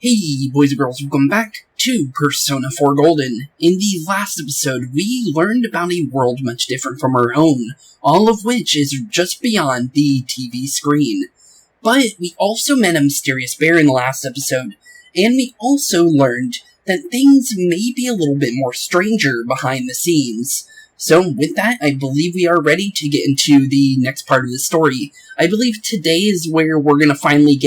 Hey boys and girls, welcome back to Persona 4 Golden. In the last episode, we learned about a world much different from our own, all of which is just beyond the TV screen. But we also met a mysterious bear in the last episode, and we also learned that things may be a little bit more stranger behind the scenes. So with that, I believe we are ready to get into the next part of the story. I believe today is where we're going to finally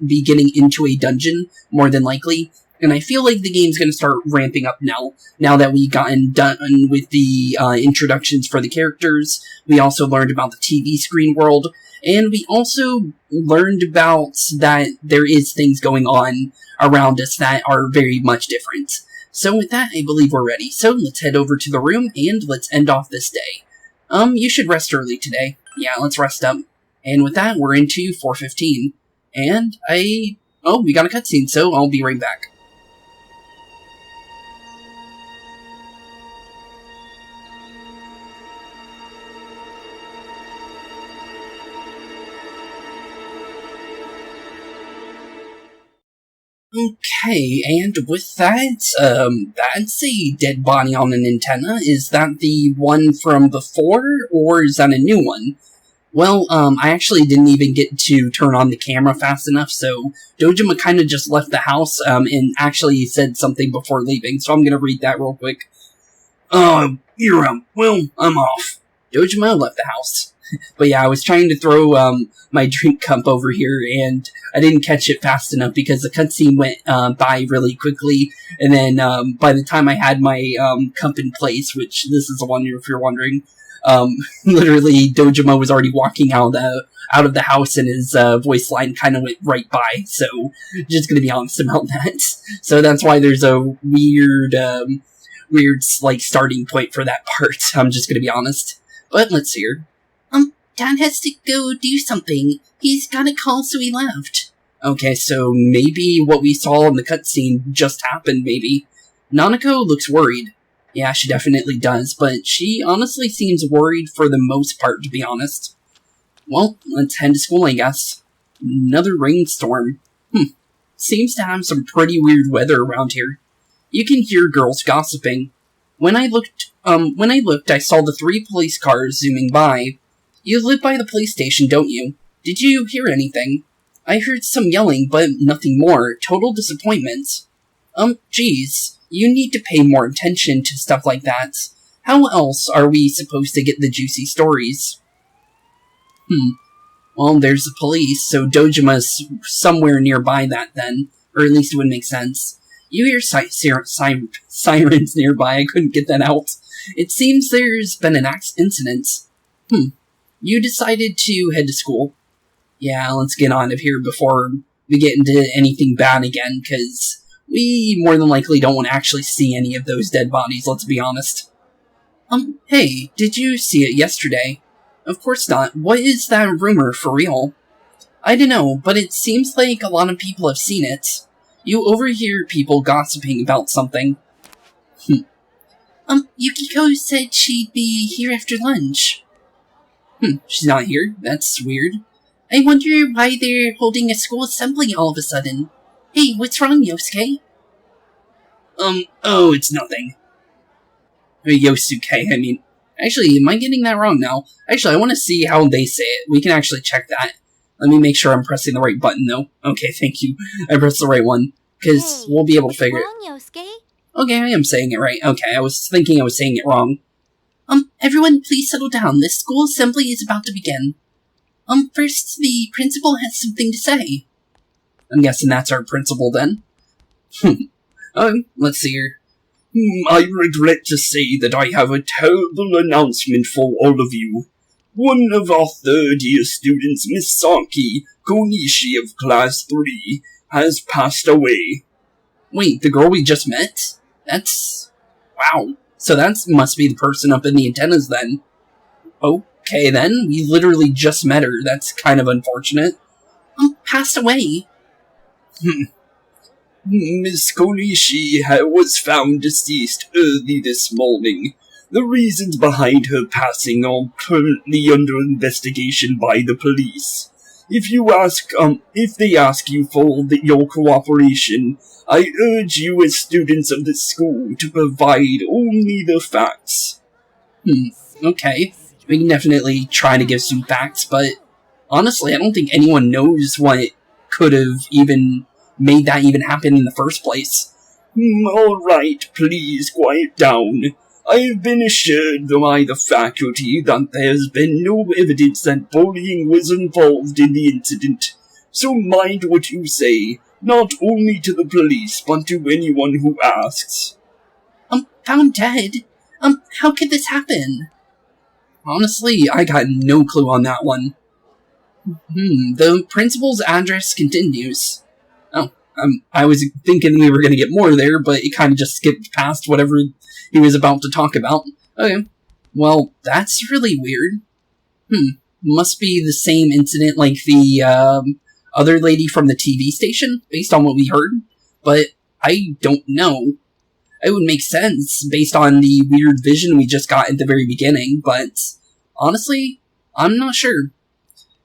be getting into a dungeon, more than likely. And I feel like the game's going to start ramping up now that we've gotten done with the introductions for the characters. We also learned about the TV screen world. And we also learned about that there is things going on around us that are very much different. So with that, I believe we're ready. So let's head over to the room and let's end off this day. You should rest early today. Yeah, let's rest up. And with that, we're into 4:15. And we got a cutscene, so I'll be right back. Okay, and with that, that's a dead body on an antenna. Is that the one from before, or is that a new one? Well, I actually didn't even get to turn on the camera fast enough, so Dojima kind of just left the house, and actually said something before leaving, so I'm gonna read that real quick. You're out. Well, I'm off. Dojima left the house. But yeah, I was trying to throw, my drink cup over here, and I didn't catch it fast enough because the cutscene went, by really quickly, and then, by the time I had my, cup in place, which this is the one if you're wondering, literally Dojima was already walking out of the house, and his, voice line kind of went right by, so, just gonna be honest about that. So that's why there's a weird, like, starting point for that part, I'm just gonna be honest. But let's see here. Dad has to go do something. He's got a call, so he left. Okay, so maybe what we saw in the cutscene just happened, maybe. Nanako looks worried. Yeah, she definitely does, but she honestly seems worried for the most part, to be honest. Well, let's head to school, I guess. Another rainstorm. Seems to have some pretty weird weather around here. You can hear girls gossiping. When I looked, I saw the 3 police cars zooming by. You live by the police station, don't you? Did you hear anything? I heard some yelling, but nothing more. Total disappointment. Geez. You need to pay more attention to stuff like that. How else are we supposed to get the juicy stories? Well, there's the police, so Dojima's somewhere nearby that then. Or at least it would make sense. You hear sirens nearby, I couldn't get that out. It seems there's been an incident. You decided to head to school. Yeah, let's get on of here before we get into anything bad again, because we more than likely don't want to actually see any of those dead bodies, let's be honest. Hey, did you see it yesterday? Of course not. What is that rumor for real? I don't know, but it seems like a lot of people have seen it. You overhear people gossiping about something. Yukiko said she'd be here after lunch. She's not here. That's weird. I wonder why they're holding a school assembly all of a sudden. Hey, what's wrong, Yosuke? It's nothing. Yosuke, I mean. Actually, am I getting that wrong now? Actually, I want to see how they say it. We can actually check that. Let me make sure I'm pressing the right button, though. Okay, thank you. I pressed the right one. Because we'll be able to figure it. Yosuke? Okay, I am saying it right. Okay, I was thinking I was saying it wrong. Everyone please settle down. This school assembly is about to begin. First, the principal has something to say. I'm guessing that's our principal then. Let's see here. I regret to say that I have a terrible announcement for all of you. One of our third-year students, Miss Saki Konishi of Class 3, has passed away. Wait, the girl we just met? That's... wow. So that must be the person up in the antennas then. Okay then, we literally just met her. That's kind of unfortunate. Passed away. Miss Konishi was found deceased early this morning. The reasons behind her passing are currently under investigation by the police. If they ask you for your cooperation, I urge you as students of the school to provide only the facts. Okay. We can definitely try to give some facts, but honestly, I don't think anyone knows what could have even made that even happen in the first place. Alright, please quiet down. I have been assured by the faculty that there has been no evidence that bullying was involved in the incident. So mind what you say, not only to the police, but to anyone who asks. Found dead? How could this happen? Honestly, I got no clue on that one. The principal's address continues. Oh, I was thinking we were going to get more there, but it kind of just skipped past whatever he was about to talk about. Okay, well, that's really weird. Must be the same incident like the other lady from the TV station, based on what we heard, but I don't know. It would make sense based on the weird vision we just got at the very beginning, but honestly, I'm not sure.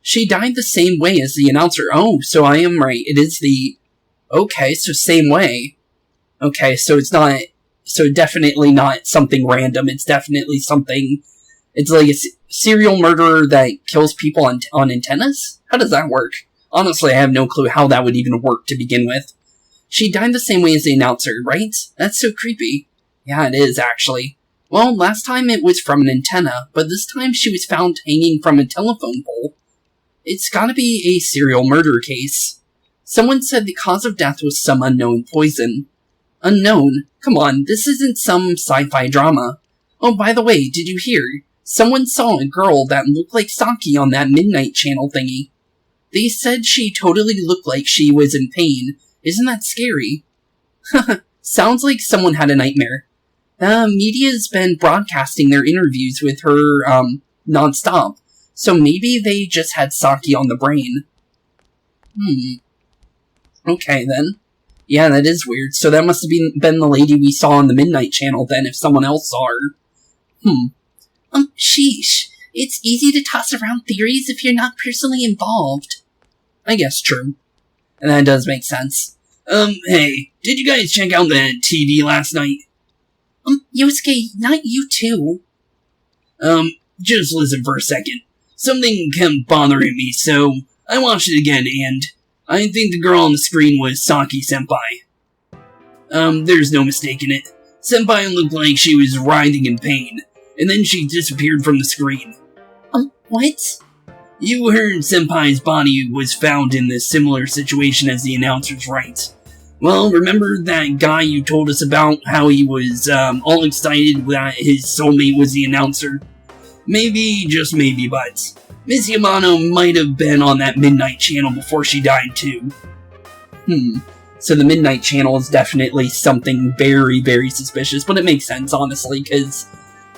She died the same way as the announcer. Oh, so I am right. It is the... Okay, so same way. Okay, so it's not... So definitely not something random. It's definitely something... It's like a serial murderer that kills people on antennas? How does that work? Honestly, I have no clue how that would even work to begin with. She died the same way as the announcer, right? That's so creepy. Yeah, it is, actually. Well, last time it was from an antenna, but this time she was found hanging from a telephone pole. It's gotta be a serial murder case. Someone said the cause of death was some unknown poison. Unknown? Come on, this isn't some sci-fi drama. Oh, by the way, did you hear? Someone saw a girl that looked like Saki on that Midnight Channel thingy. They said she totally looked like she was in pain. Isn't that scary? Sounds like someone had a nightmare. The media's been broadcasting their interviews with her, non-stop. So maybe they just had Saki on the brain. Okay, then. Yeah, that is weird. So that must have been the lady we saw on the Midnight Channel, then, if someone else saw her. Sheesh. It's easy to toss around theories if you're not personally involved. I guess true. And that does make sense. Hey, did you guys check out the TV last night? Yosuke, not you too. Just listen for a second. Something kept bothering me, so I watched it again, and I think the girl on the screen was Saki-senpai. There's no mistaking it. Senpai looked like she was writhing in pain, and then she disappeared from the screen. What? You heard Senpai's body was found in a similar situation as the announcer's, right? Well, remember that guy you told us about, how he was all excited that his soulmate was the announcer? Maybe, just maybe, but Miss Yamano might have been on that Midnight Channel before she died too. So the Midnight Channel is definitely something very, very suspicious, but it makes sense, honestly, because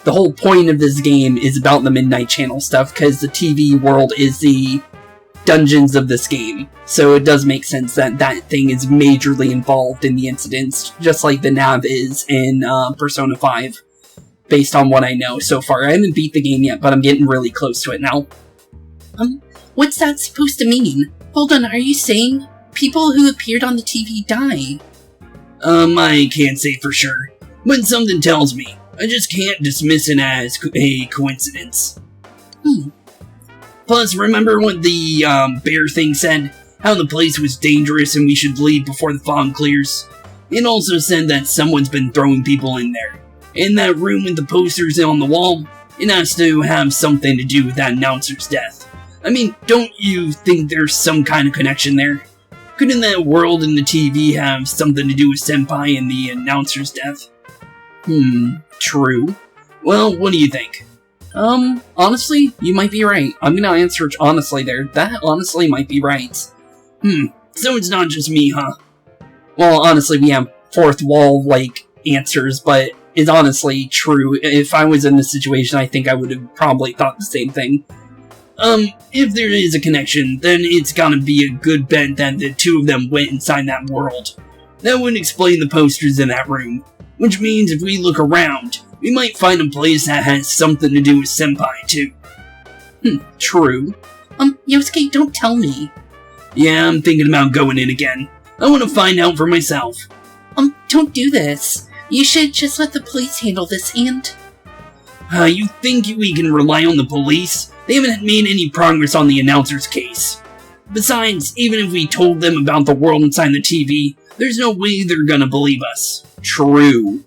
the whole point of this game is about the Midnight Channel stuff, because the TV world is the dungeons of this game. So it does make sense that that thing is majorly involved in the incidents, just like the nav is in Persona 5, based on what I know so far. I haven't beat the game yet, but I'm getting really close to it now. What's that supposed to mean? Hold on, are you saying people who appeared on the TV died? I can't say for sure, but something tells me. I just can't dismiss it as a coincidence. Plus, remember what the bear thing said? How the place was dangerous and we should leave before the fog clears? It also said that someone's been throwing people in there. In that room with the posters on the wall, it has to have something to do with that announcer's death. I mean, don't you think there's some kind of connection there? Couldn't that world in the TV have something to do with Senpai and the announcer's death? True. Well, what do you think? Honestly, you might be right. I'm gonna answer honestly there. That honestly might be right. So it's not just me, huh? Well, honestly, we have fourth wall, answers, but it's honestly true. If I was in this situation, I think I would have probably thought the same thing. If there is a connection, then it's gotta be a good bet that the two of them went inside that world. That would explain the posters in that room. Which means if we look around, we might find a place that has something to do with Senpai, too. True. Yosuke, don't tell me. Yeah, I'm thinking about going in again. I want to find out for myself. Don't do this. You should just let the police handle this, and... You think we can rely on the police? They haven't made any progress on the announcer's case. Besides, even if we told them about the world inside the TV, there's no way they're gonna believe us. True.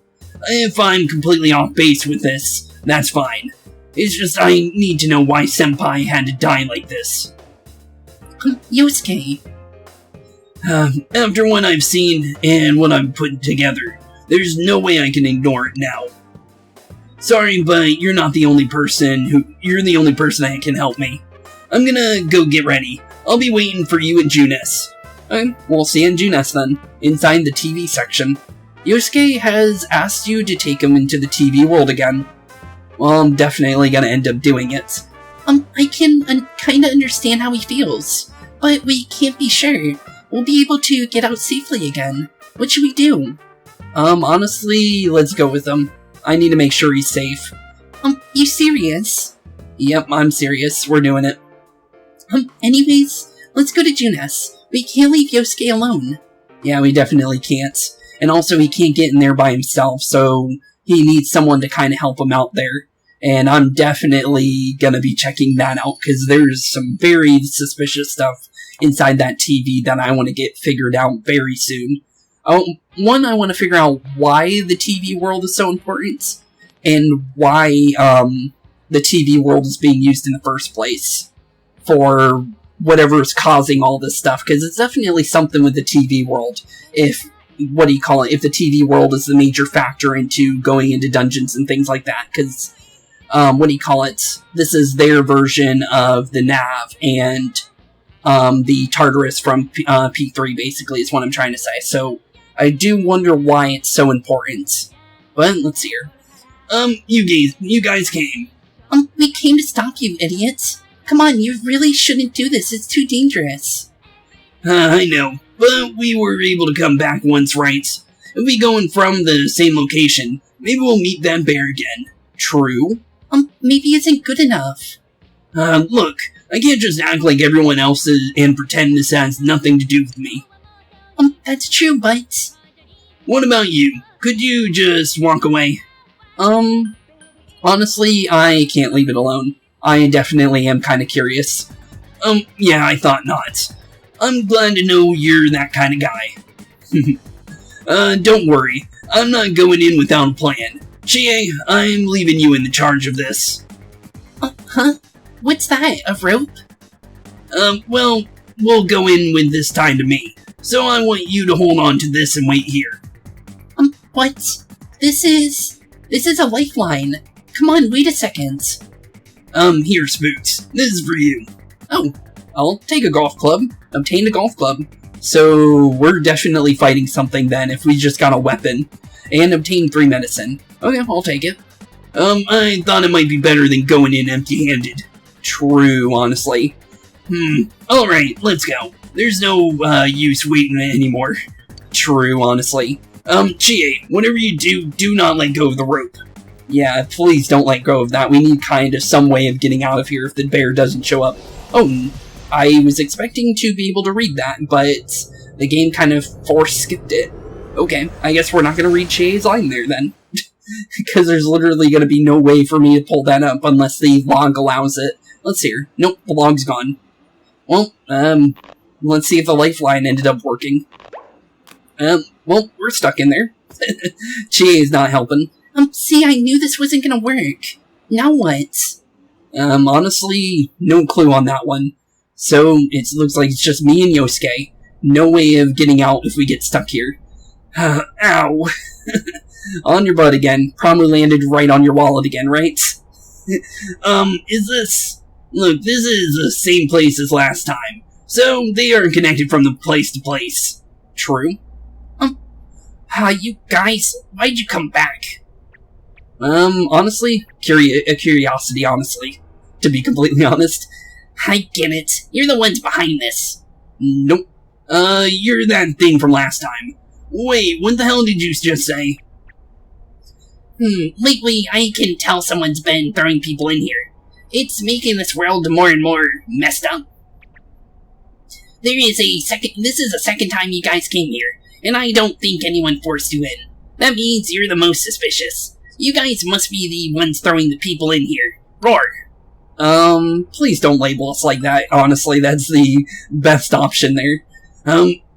If I'm completely off base with this, that's fine. It's just I need to know why Senpai had to die like this. Yosuke. After what I've seen and what I've put together, there's no way I can ignore it now. Sorry, but you're the only person that can help me. I'm gonna go get ready. I'll be waiting for you at Junes. Okay, we'll see you in Junes then, inside the TV section. Yosuke has asked you to take him into the TV world again. Well, I'm definitely gonna end up doing it. I can kinda understand how he feels, but we can't be sure. We'll be able to get out safely again. What should we do? Honestly, let's go with him. I need to make sure he's safe. You serious? Yep, I'm serious. We're doing it. Anyways, let's go to Junes. We can't leave Yosuke alone. Yeah, we definitely can't. And also, he can't get in there by himself, so he needs someone to kind of help him out there. And I'm definitely gonna be checking that out, because there's some very suspicious stuff inside that TV that I want to get figured out very soon. One, I want to figure out why the TV world is so important, and why the TV world is being used in the first place for whatever's causing all this stuff, because it's definitely something with the TV world. If the TV world is the major factor into going into dungeons and things like that, because this is their version of the Nav and the Tartarus from P3, basically, is what I'm trying to say. So I do wonder why it's so important. But let's see here. You guys came. We came to stop you, idiots. Come on, you really shouldn't do this. It's too dangerous. I know, but we were able to come back once, right? If we going from the same location, maybe we'll meet that bear again. True. Maybe it isn't good enough. Look, I can't just act like everyone else is and pretend this has nothing to do with me. That's true, but... What about you? Could you just walk away? Honestly, I can't leave it alone. I definitely am kind of curious. Yeah, I thought not. I'm glad to know you're that kind of guy. Don't worry. I'm not going in without a plan. Chie, I'm leaving you in the charge of this. Huh? What's that? A rope? Well, we'll go in with this tied to me. So I want you to hold on to this and wait here. What? This is a lifeline. Come on, wait a second. Here, Spooks. This is for you. Oh, I'll take a golf club. Obtain a golf club. So, we're definitely fighting something then, if we just got a weapon. And obtain 3 medicine. Okay, I'll take it. I thought it might be better than going in empty-handed. True, honestly. Alright, let's go. There's no, use waiting anymore. True, honestly. Chie, whatever you do, do not let go of the rope. Yeah, please don't let go of that. We need kind of some way of getting out of here if the bear doesn't show up. Oh, I was expecting to be able to read that, but the game kind of force-skipped it. Okay, I guess we're not going to read Chie's line there, then. Because there's literally going to be no way for me to pull that up unless the log allows it. Let's see here. Nope, the log's gone. Well, let's see if the lifeline ended up working. Well, we're stuck in there. Chie is not helping. See, I knew this wasn't gonna work. Now what? Honestly, no clue on that one. So, it looks like it's just me and Yosuke. No way of getting out if we get stuck here. Ow. On your butt again. Probably landed right on your wallet again, right? Is this... Look, this is the same place as last time. So, they are connected from the place to place. True. You guys, why'd you come back? Honestly, a curiosity, honestly. To be completely honest. I get it. You're the ones behind this. Nope. You're that thing from last time. Wait, what the hell did you just say? Lately, I can tell someone's been throwing people in here. It's making this world more and more messed up. This is the second time you guys came here, and I don't think anyone forced you in. That means you're the most suspicious. You guys must be the ones throwing the people in here. Roar! Please don't label us like that. Honestly, that's the best option there.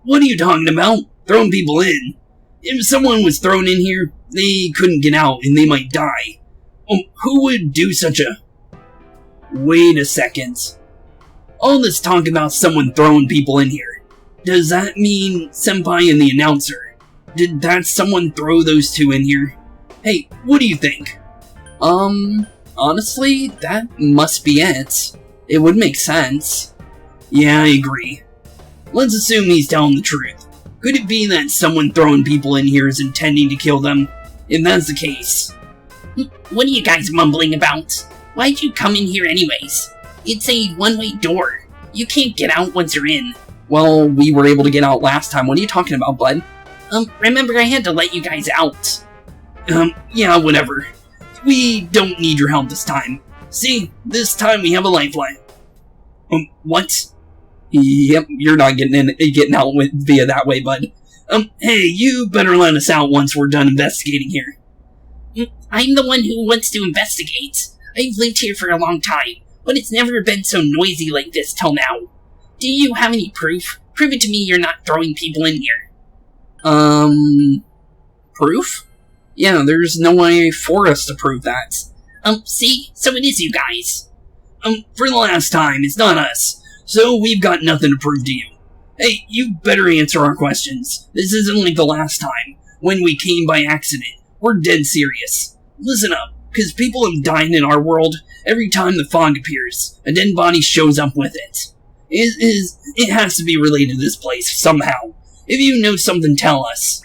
What are you talking about? Throwing people in? If someone was thrown in here, they couldn't get out and they might die. Who would do such a... Wait a second. All this talk about someone throwing people in here. Does that mean Senpai and the announcer? Did that someone throw those two in here? Hey, what do you think? Honestly, that must be it. It would make sense. Yeah, I agree. Let's assume he's telling the truth. Could it be that someone throwing people in here is intending to kill them? If that's the case... What are you guys mumbling about? Why'd you come in here anyways? It's a one-way door. You can't get out once you're in. Well, we were able to get out last time. What are you talking about, bud? Remember I had to let you guys out. Yeah, whatever. We don't need your help this time. See, this time we have a lifeline. What? Yep, you're not getting out via that way, bud. Hey, you better let us out once we're done investigating here. I'm the one who wants to investigate. I've lived here for a long time, but it's never been so noisy like this till now. Do you have any proof? Prove it to me you're not throwing people in here. Proof? Yeah, there's no way for us to prove that. See? So it is you guys. For the last time, it's not us. So we've got nothing to prove to you. Hey, you better answer our questions. This isn't like the last time, when we came by accident. We're dead serious. Listen up, because people have died in our world every time the fog appears. A dead body shows up with it. It has to be related to this place, somehow. If you know something, tell us.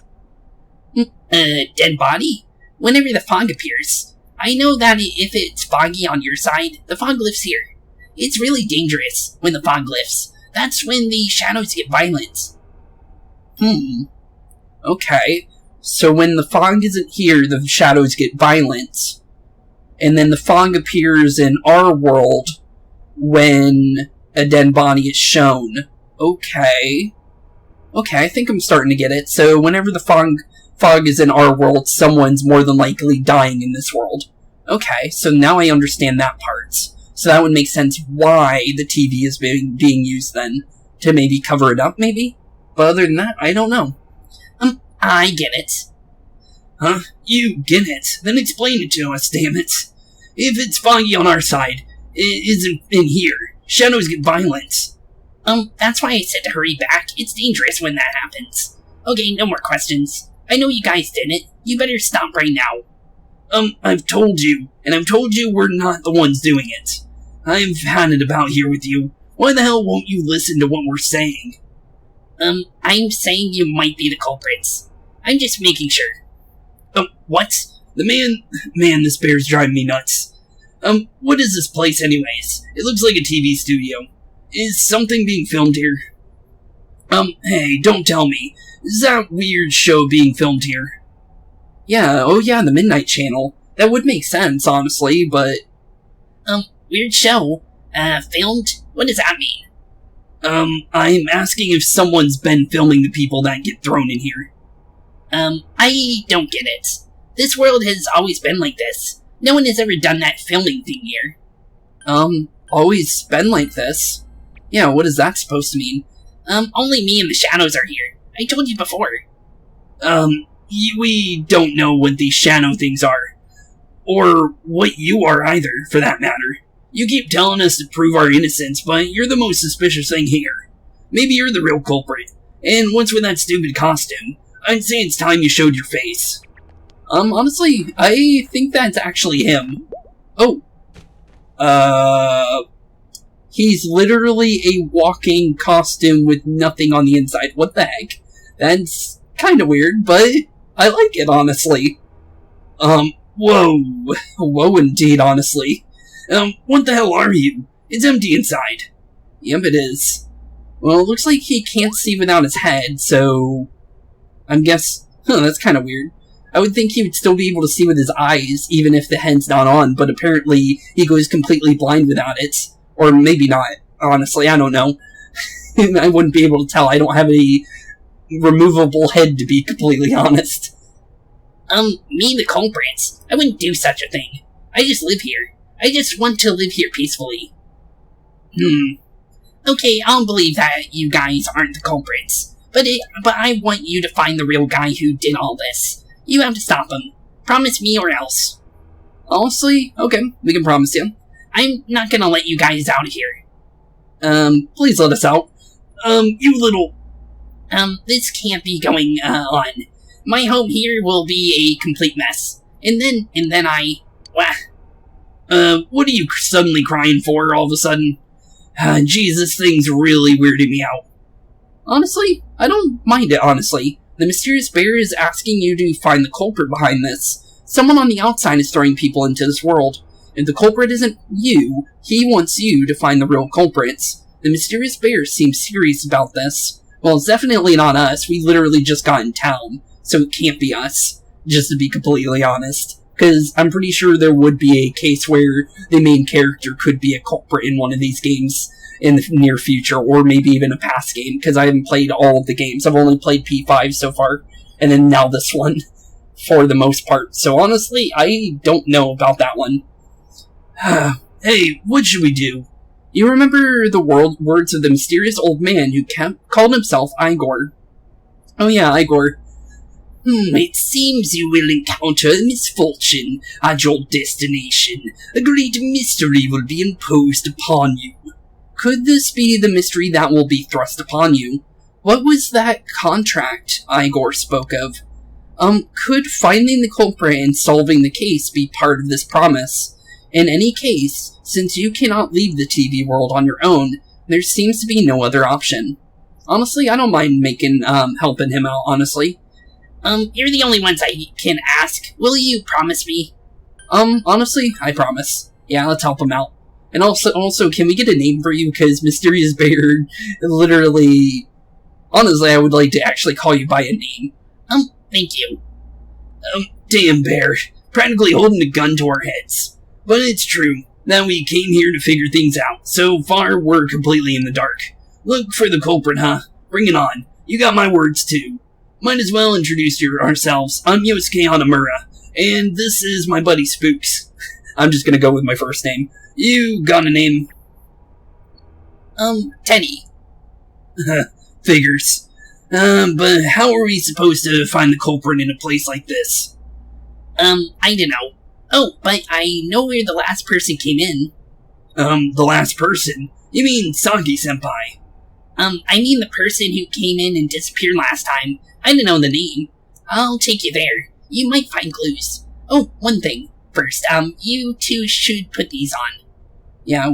Dead body? Whenever the fog appears. I know that if it's foggy on your side, the fog lifts here. It's really dangerous when the fog lifts. That's when the shadows get violent. Okay. So when the fog isn't here, the shadows get violent. And then the fog appears in our world when a dead body is shown. Okay. Okay, I think I'm starting to get it. So whenever the fog is in our world, someone's more than likely dying in this world. Okay, so now I understand that part. So that would make sense why the TV is being used then. To maybe cover it up, maybe? But other than that, I don't know. I get it. Huh? You get it? Then explain it to us, damn it. If it's foggy on our side, it isn't in here. Shadows get violent. That's why I said to hurry back. It's dangerous when that happens. Okay, no more questions. I know you guys did it. You better stop right now. I've told you, and I've told you we're not the ones doing it. I've had it about here with you. Why the hell won't you listen to what we're saying? I'm saying you might be the culprits. I'm just making sure. What? Man, this bear's driving me nuts. What is this place anyways? It looks like a TV studio. Is something being filmed here? Hey, don't tell me. Is that weird show being filmed here? Yeah, oh yeah, the Midnight Channel. That would make sense, honestly, but... weird show? Filmed? What does that mean? I'm asking if someone's been filming the people that get thrown in here. I don't get it. This world has always been like this. No one has ever done that filming thing here. Always been like this? Yeah, what is that supposed to mean? Only me and the shadows are here. I told you before. We don't know what these shadow things are. Or what you are either, for that matter. You keep telling us to prove our innocence, but you're the most suspicious thing here. Maybe you're the real culprit. And what's with that stupid costume? I'd say it's time you showed your face. Honestly, I think that's actually him. Oh. He's literally a walking costume with nothing on the inside. What the heck? That's kind of weird, but I like it, honestly. Whoa. Whoa indeed, honestly. What the hell are you? It's empty inside. Yep, it is. Well, it looks like he can't see without his head, so... that's kind of weird. I would think he would still be able to see with his eyes, even if the head's not on, but apparently he goes completely blind without it. Or maybe not, honestly, I don't know. I wouldn't be able to tell. I don't have a removable head, to be completely honest. Me the culprits? I wouldn't do such a thing. I just live here. I just want to live here peacefully. Okay, I'll believe that you guys aren't the culprits. But I want you to find the real guy who did all this. You have to stop him. Promise me or else. Honestly, okay, we can promise you. I'm not gonna let you guys out of here. Please let us out. You little... This can't be going, on. My home here will be a complete mess. And then I... what are you suddenly crying for all of a sudden? Geez, this thing's really weirding me out. Honestly, I don't mind it, honestly. The mysterious bear is asking you to find the culprit behind this. Someone on the outside is throwing people into this world. If the culprit isn't you, he wants you to find the real culprits. The mysterious bear seems serious about this. Well, it's definitely not us. We literally just got in town, so it can't be us, just to be completely honest. Because I'm pretty sure there would be a case where the main character could be a culprit in one of these games in the near future, or maybe even a past game, because I haven't played all of the games. I've only played P5 so far, and then now this one, for the most part. So honestly, I don't know about that one. Hey, what should we do? You remember the words of the mysterious old man who called himself Igor? Oh yeah, Igor. It seems you will encounter a misfortune at your destination. A great mystery will be imposed upon you. Could this be the mystery that will be thrust upon you? What was that contract Igor spoke of? Could finding the culprit and solving the case be part of this promise? In any case, since you cannot leave the TV world on your own, there seems to be no other option. Honestly, I don't mind helping him out, honestly. You're the only ones I can ask. Will you promise me? Honestly, I promise. Yeah, let's help him out. And also, can we get a name for you? Because Mysterious Bear, literally... Honestly, I would like to actually call you by a name. Thank you. Damn bear. Practically holding a gun to our heads. But it's true. That we came here to figure things out. So far, we're completely in the dark. Look for the culprit, huh? Bring it on. You got my words, too. Might as well introduce ourselves. I'm Yosuke Hanamura, and this is my buddy Spooks. I'm just gonna go with my first name. You got a name? Teddy. Figures. But how are we supposed to find the culprit in a place like this? I don't know. Oh, but I know where the last person came in. The last person? You mean Saki-senpai? I mean the person who came in and disappeared last time. I don't know the name. I'll take you there. You might find clues. Oh, one thing. First, you two should put these on. Yeah.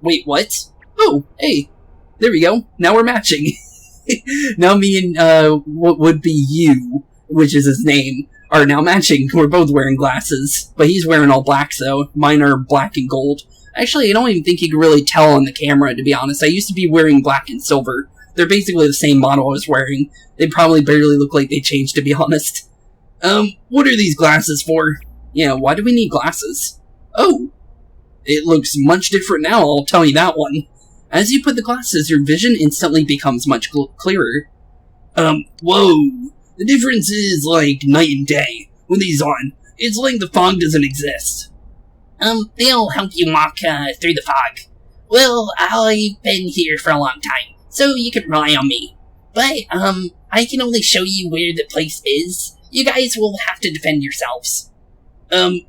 Wait, what? Oh, hey. There we go. Now we're matching. Now me and, what would be you, which is his name, are now matching. We're both wearing glasses. But he's wearing all black, so mine are black and gold. Actually, I don't even think you can really tell on the camera, to be honest. I used to be wearing black and silver. They're basically the same model I was wearing. They probably barely look like they changed, to be honest. What are these glasses for? Yeah, why do we need glasses? Oh, it looks much different now, I'll tell you that one. As you put the glasses, your vision instantly becomes much clearer. Whoa. The difference is like night and day. With these on, it's like the fog doesn't exist. They'll help you walk, through the fog. Well, I've been here for a long time, so you can rely on me. But, I can only show you where the place is. You guys will have to defend yourselves.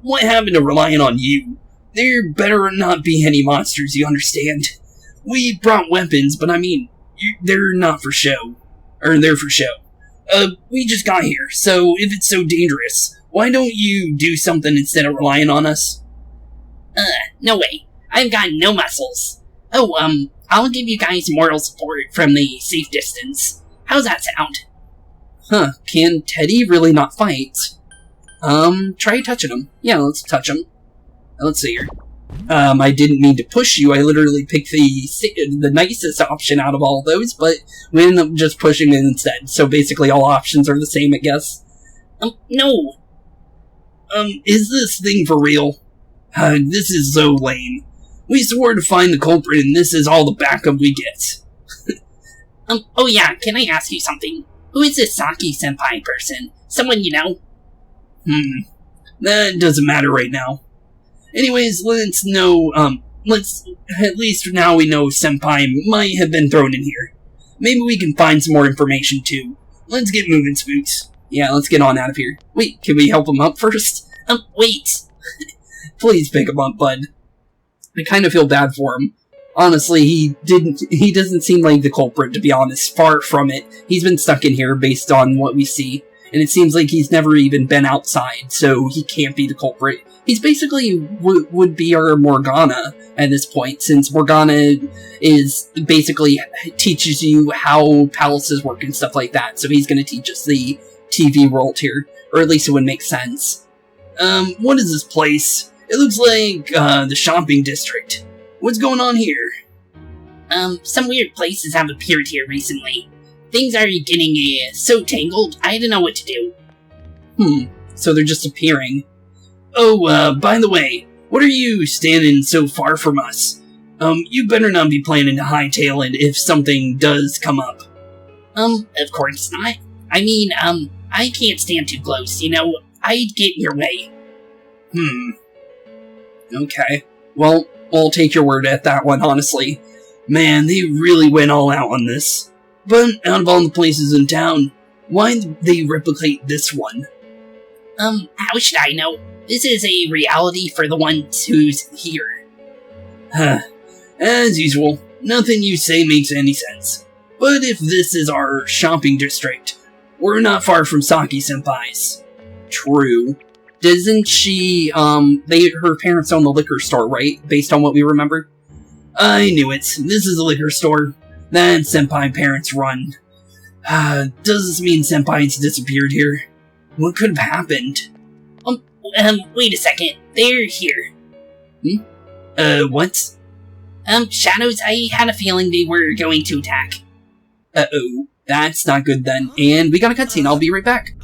What happened to relying on you? There better not be any monsters, you understand? We brought weapons, but I mean, they're not for show. Or they're for show. We just got here, so if it's so dangerous, why don't you do something instead of relying on us? No way. I've got no muscles. Oh, I'll give you guys moral support from the safe distance. How's that sound? Huh, can Teddy really not fight? Try touching him. Yeah, let's touch him. Let's see here. I didn't mean to push you. I literally picked the nicest option out of all of those, but we ended up just pushing it instead. So basically all options are the same, I guess. No. Is this thing for real? This is so lame. We swore to find the culprit, and this is all the backup we get. Oh yeah, can I ask you something? Who is this Saki-senpai person? Someone you know? That doesn't matter right now. Anyways, let's at least now we know Senpai might have been thrown in here. Maybe we can find some more information too. Let's get moving, Spooks. Yeah, let's get on out of here. Wait, can we help him up first? Wait. Please pick him up, bud. I kind of feel bad for him. Honestly, he doesn't seem like the culprit, to be honest. Far from it. He's been stuck in here based on what we see. And it seems like he's never even been outside, so he can't be the culprit. He's basically would be our Morgana at this point, since Morgana is basically teaches you how palaces work and stuff like that. So he's going to teach us the TV world here, or at least it would make sense. What is this place? It looks like the shopping district. What's going on here? Some weird places have appeared here recently. Things are getting so tangled, I don't know what to do. So they're just appearing. Oh, by the way, what are you standing so far from us? You better not be planning to hightail it if something does come up. Of course not. I mean, I can't stand too close, you know? I'd get in your way. Okay. Well, I'll take your word at that one, honestly. Man, they really went all out on this. But out of all the places in town, why did they replicate this one? How should I know? This is a reality for the ones who's here. As usual, nothing you say makes any sense. But if this is our shopping district, we're not far from Saki-senpai's. True. Doesn't she, her parents own the liquor store, right? Based on what we remember? I knew it. This is a liquor store that senpai parents run. Does this mean senpai's disappeared here? What could have happened? Wait a second. They're here. What? Shadows, I had a feeling they were going to attack. Uh-oh. That's not good then. And we got a cutscene. I'll be right back.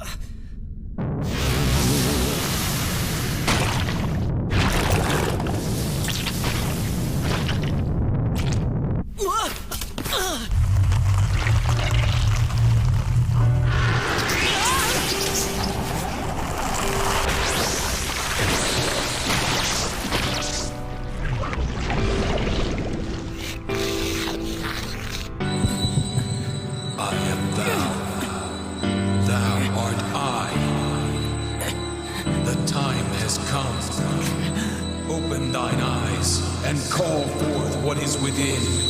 Open thine eyes and call forth what is within.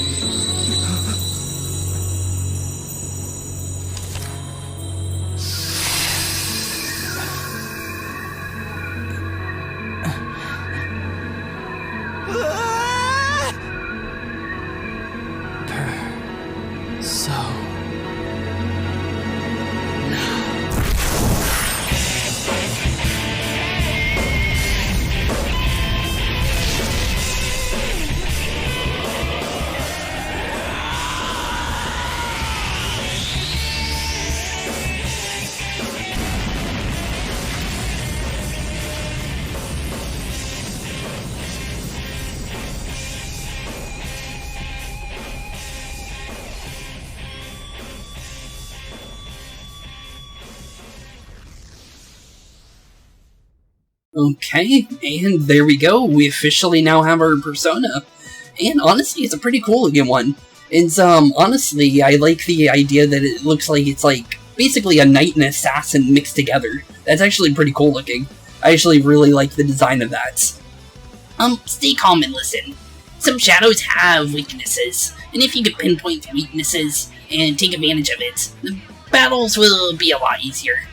Okay, and there we go. We officially now have our persona. And honestly, it's a pretty cool looking one. It's, honestly, I like the idea that it looks like it's like basically a knight and assassin mixed together. That's actually pretty cool looking. I actually really like the design of that. Stay calm and listen. Some shadows have weaknesses, and if you can pinpoint the weaknesses and take advantage of it, the battles will be a lot easier.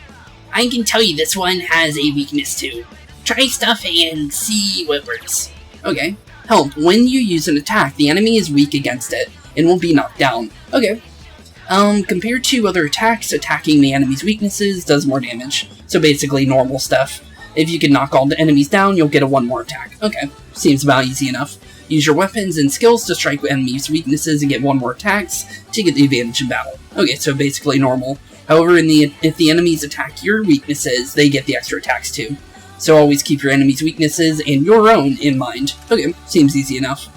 I can tell you this one has a weakness too. Try stuff and see what works. Okay. Help. When you use an attack, the enemy is weak against it and won't be knocked down. Okay. Compared to other attacks, attacking the enemy's weaknesses does more damage. So basically normal stuff. If you can knock all the enemies down, you'll get a 1 more attack. Okay. Seems about easy enough. Use your weapons and skills to strike enemies' weaknesses and get 1 more attacks to get the advantage in battle. Okay, so basically normal. However, if the enemies attack your weaknesses, they get the extra attacks too. So always keep your enemy's weaknesses and your own in mind. Okay, seems easy enough.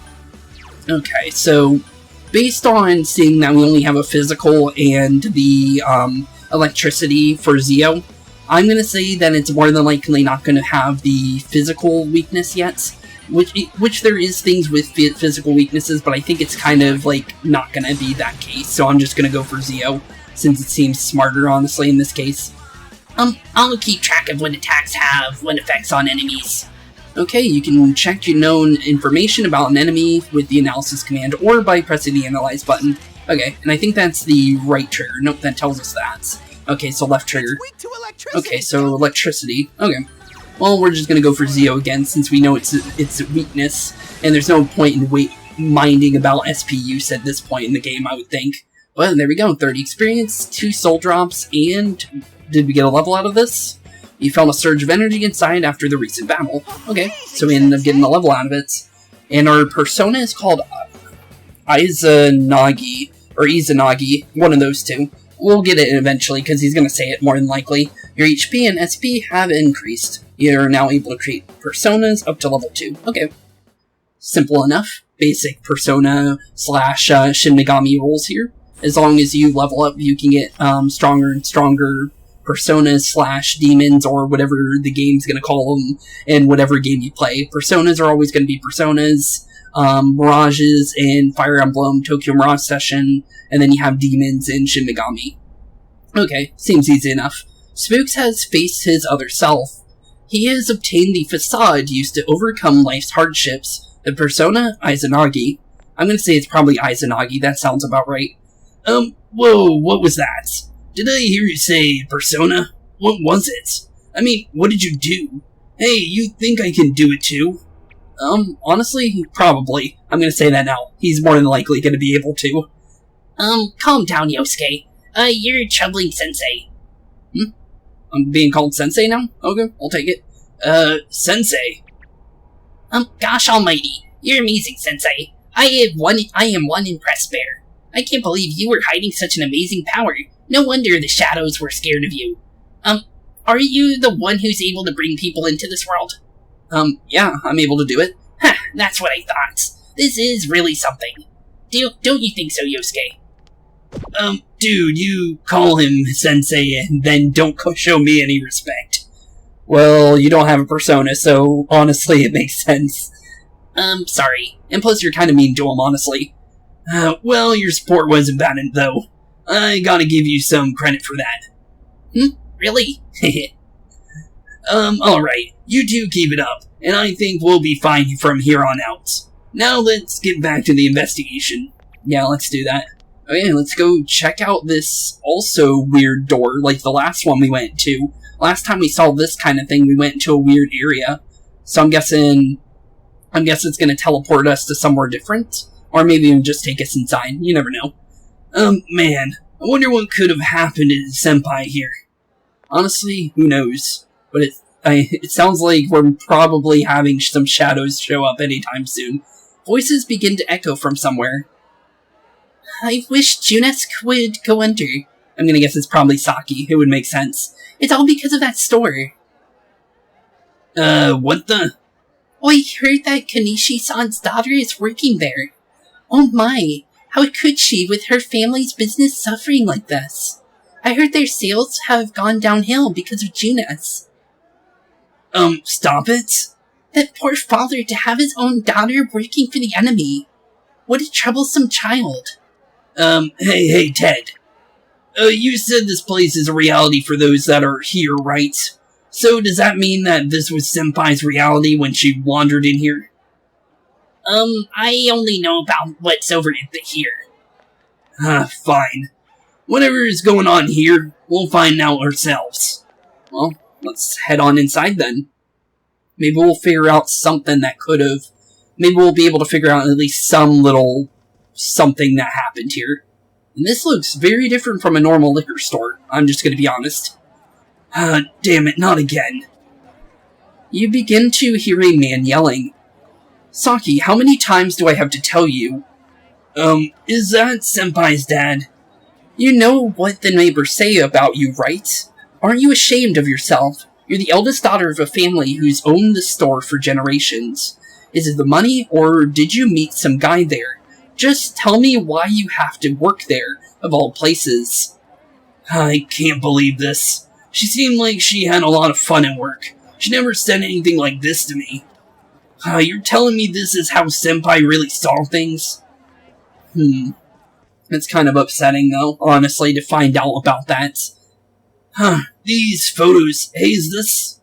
Okay, so based on seeing that we only have a physical and the electricity for Zio, I'm going to say that it's more than likely not going to have the physical weakness yet, which there is things with physical weaknesses, but I think it's kind of like not going to be that case, so I'm just going to go for Zio, since it seems smarter, honestly, in this case. I'll keep track of what attacks have what effects on enemies. Okay, you can check your known information about an enemy with the analysis command, or by pressing the analyze button. Okay, and I think that's the right trigger. Nope, that tells us that. Okay, so left trigger. Okay, so electricity. Okay. Well, we're just gonna go for Zio again, since we know it's a weakness, and there's no point in minding about SP use at this point in the game, I would think. Well, there we go, 30 experience, 2 soul drops, and did we get a level out of this? You felt a surge of energy inside after the recent battle. Okay, so we ended up getting a level out of it. And our persona is called Izanagi, or Izanagi, one of those two. We'll get it eventually, because he's going to say it more than likely. Your HP and SP have increased. You're now able to create personas up to level 2. Okay. Simple enough. Basic persona / Shin Megami rules here. As long as you level up, you can get stronger and stronger personas / demons, or whatever the game's going to call them in whatever game you play. Personas are always going to be personas. Mirages in Fire Emblem, Tokyo Mirage Session, and then you have demons in Shin Megami. Okay, seems easy enough. Spooks has faced his other self. He has obtained the facade used to overcome life's hardships. The persona, Izanagi. I'm gonna say it's probably Izanagi, that sounds about right. Whoa, what was that? Did I hear you say persona? What was it? I mean, what did you do? Hey, you think I can do it too? Honestly, probably. I'm gonna say that now. He's more than likely gonna be able to. Calm down, Yosuke. You're troubling Sensei. I'm being called Sensei now? Okay, I'll take it. Sensei? Gosh almighty. You're amazing, Sensei. I am one impressed bear. I can't believe you were hiding such an amazing power. No wonder the shadows were scared of you. Are you the one who's able to bring people into this world? Yeah, I'm able to do it. Ha, that's what I thought. This is really something. Don't you think so, Yosuke? Dude, you call him Sensei and then don't show me any respect. Well, you don't have a persona, so honestly it makes sense. Sorry. And plus you're kind of mean to him, honestly. Well, your support wasn't bad, though. I gotta give you some credit for that. Really? Alright. You two keep it up, and I think we'll be fine from here on out. Now let's get back to the investigation. Yeah, let's do that. Okay, let's go check out this also weird door, like the last one we went to. Last time we saw this kind of thing, we went to a weird area. So I'm guessing it's gonna teleport us to somewhere different. Or maybe even just take us inside, you never know. Man, I wonder what could have happened to Senpai here. Honestly, who knows? But it sounds like we're probably having some shadows show up anytime soon. Voices begin to echo from somewhere. I wish Junes would go under. I'm gonna guess it's probably Saki. It would make sense. It's all because of that store. What the? I heard that Kanishi-san's daughter is working there. Oh my, how could she with her family's business suffering like this? I heard their sales have gone downhill because of Junes. Stop it? That poor father to have his own daughter working for the enemy. What a troublesome child. Hey, Ted. You said this place is a reality for those that are here, right? So does that mean that this was Senpai's reality when she wandered in here? I only know about what's over here. Fine. Whatever is going on here, we'll find out ourselves. Well, let's head on inside then. Maybe we'll figure out something that could have... Maybe we'll be able to figure out at least some little something that happened here. And this looks very different from a normal liquor store, I'm just gonna be honest. Damn it, not again. You begin to hear a man yelling. Saki, how many times do I have to tell you? Is that Senpai's dad? You know what the neighbors say about you, right? Aren't you ashamed of yourself? You're the eldest daughter of a family who's owned the store for generations. Is it the money, or did you meet some guy there? Just tell me why you have to work there, of all places. I can't believe this. She seemed like she had a lot of fun at work. She never said anything like this to me. You're telling me this is how Senpai really saw things? It's kind of upsetting, though, honestly, to find out about that. These photos. Hey, is this...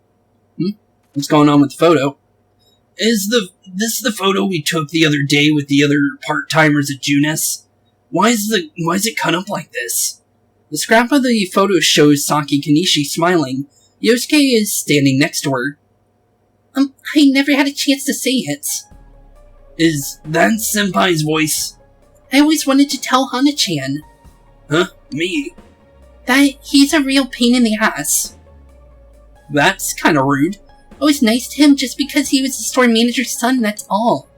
What's going on with the photo? Is this the photo we took the other day with the other part-timers at Junis? Why is it cut up like this? The scrap of the photo shows Saki Kanishi smiling. Yosuke is standing next to her. I never had a chance to say it. Is that Senpai's voice? I always wanted to tell Hana-chan. Huh? Me? That he's a real pain in the ass. That's kind of rude. I was nice to him just because he was the store manager's son, that's all.